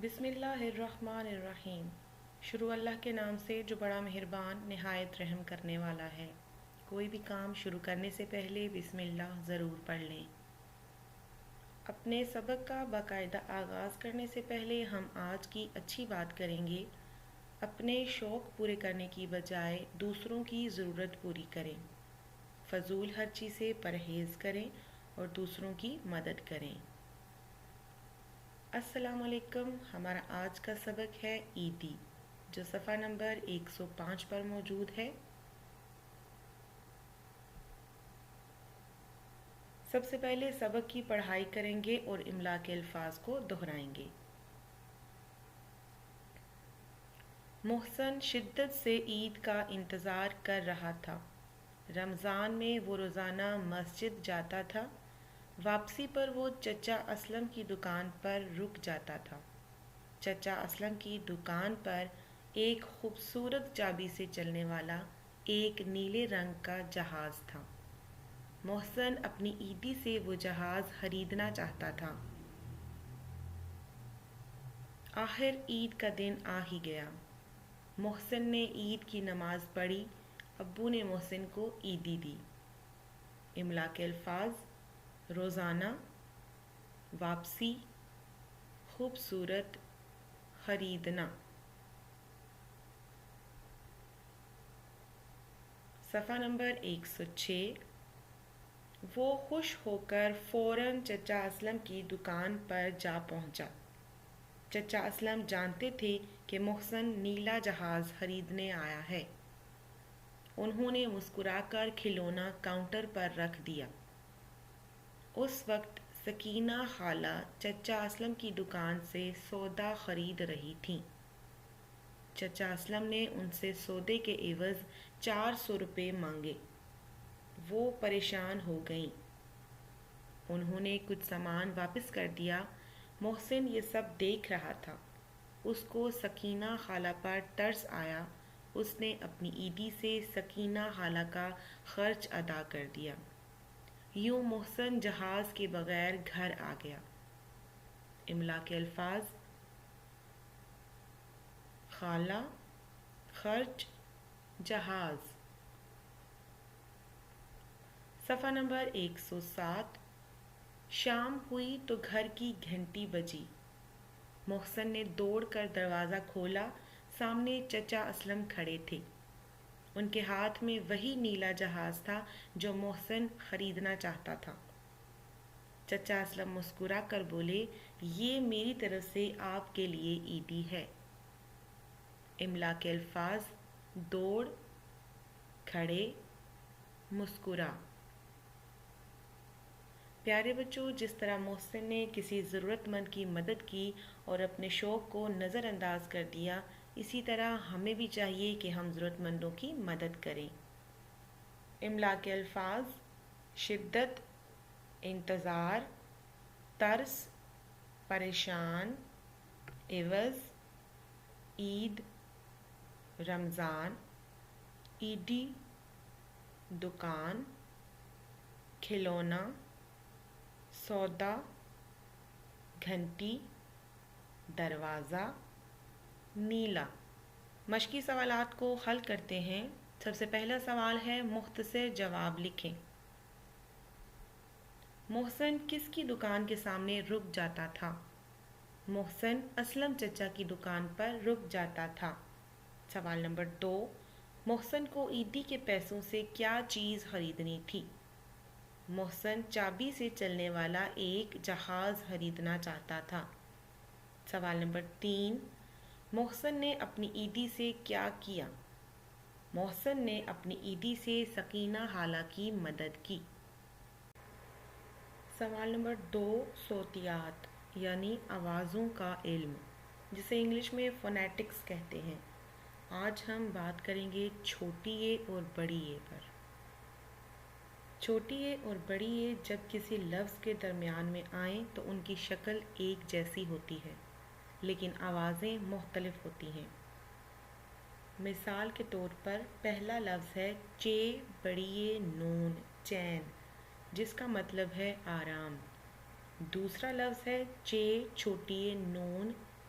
بسم اللہ الرحمن الرحیم۔ شروع اللہ کے نام سے جو بڑا مہربان نہایت رحم کرنے والا ہے۔ کوئی بھی کام شروع کرنے سے پہلے بسم اللہ ضرور پڑھ لیں۔ اپنے سبق کا باقاعدہ آغاز کرنے سے پہلے ہم آج کی اچھی بات کریں گے۔ اپنے شوق پورے کرنے کی بجائے دوسروں کی ضرورت پوری کریں۔ فضول خرچی سے پرہیز کریں اور دوسروں کی مدد کریں۔ السلام علیکم۔ ہمارا آج کا سبق ہے عیدی، جو صفحہ نمبر 105 پر موجود ہے۔ سب سے پہلے سبق کی پڑھائی کریں گے اور املا کے الفاظ کو دہرائیں گے۔ محسن شدت سے عید کا انتظار کر رہا تھا۔ رمضان میں وہ روزانہ مسجد جاتا تھا۔ واپسی پر وہ چچا اسلم کی دکان پر رک جاتا تھا۔ چچا اسلم کی دکان پر ایک خوبصورت چابی سے چلنے والا ایک نیلے رنگ کا جہاز تھا۔ محسن اپنی عیدی سے وہ جہاز خریدنا چاہتا تھا۔ آخر عید کا دن آ ہی گیا۔ محسن نے عید کی نماز پڑھی۔ ابو نے محسن کو عیدی دی۔ املا کے الفاظ: روزانہ، واپسی، خوبصورت، خریدنا۔ صفحہ نمبر 106۔ وہ خوش ہو کر فوراً چچا اسلم کی دکان پر جا پہنچا۔ چچا اسلم جانتے تھے کہ محسن نیلا جہاز خریدنے آیا ہے۔ انہوں نے مسکرا کر کھلونا کاؤنٹر پر رکھ دیا۔ اس وقت سکینہ خالہ چچا اسلم کی دکان سے سودا خرید رہی تھیں۔ چچا اسلم نے ان سے سودے کے عوض 400 روپے مانگے۔ وہ پریشان ہو گئیں۔ انہوں نے کچھ سامان واپس کر دیا۔ محسن یہ سب دیکھ رہا تھا۔ اس کو سکینہ خالہ پر ترس آیا۔ اس نے اپنی عیدی سے سکینہ خالہ کا خرچ ادا کر دیا۔ یوں محسن جہاز کے بغیر گھر آ گیا۔ املا کے الفاظ: خالہ، خرچ، جہاز۔ صفحہ نمبر 107۔ شام ہوئی تو گھر کی گھنٹی بجی۔ محسن نے دوڑ کر دروازہ کھولا۔ سامنے چچا اسلم کھڑے تھے۔ ان کے ہاتھ میں وہی نیلا جہاز تھا جو محسن خریدنا چاہتا تھا۔ چچا اسلم مسکرا کر بولے، یہ میری طرف سے آپ کے لیے عیدی ہے۔ املا کے الفاظ: دوڑ، کھڑے، مسکرا۔ پیارے بچوں، جس طرح محسن نے کسی ضرورت مند کی مدد کی اور اپنے شوق کو نظر انداز کر دیا، اسی طرح ہمیں بھی چاہیے کہ ہم ضرورت مندوں کی مدد کریں۔ املا کے الفاظ: شدت، انتظار، ترس، پریشان، عوض، عید، رمضان، عیدی، دکان، کھلونا، سودا، گھنٹی، دروازہ، نیلا۔ مشقی سوالات کو حل کرتے ہیں۔ سب سے پہلا سوال ہے، مختصر جواب لکھیں۔ محسن کس کی دکان کے سامنے رک جاتا تھا؟ محسن اسلم چچا کی دکان پر رک جاتا تھا۔ سوال نمبر 2، محسن کو عیدی کے پیسوں سے کیا چیز خریدنی تھی؟ محسن چابی سے چلنے والا ایک جہاز خریدنا چاہتا تھا۔ سوال نمبر 3، محسن نے اپنی عیدی سے کیا کیا؟ محسن نے اپنی عیدی سے سکینہ خالہ کی مدد کی۔ سوال نمبر 2، صوتیات یعنی آوازوں کا علم، جسے انگلش میں فونیٹکس کہتے ہیں۔ آج ہم بات کریں گے چھوٹی اے اور بڑی اے پر۔ چھوٹی اے اور بڑی اے جب کسی لفظ کے درمیان میں آئیں تو ان کی شکل ایک جیسی ہوتی ہے، لیکن آوازیں مختلف ہوتی ہیں۔ مثال کے طور پر پہلا لفظ ہے چے بڑی اے نون، چین، جس کا مطلب ہے آرام۔ دوسرا لفظ ہے چے چھوٹی اے نون،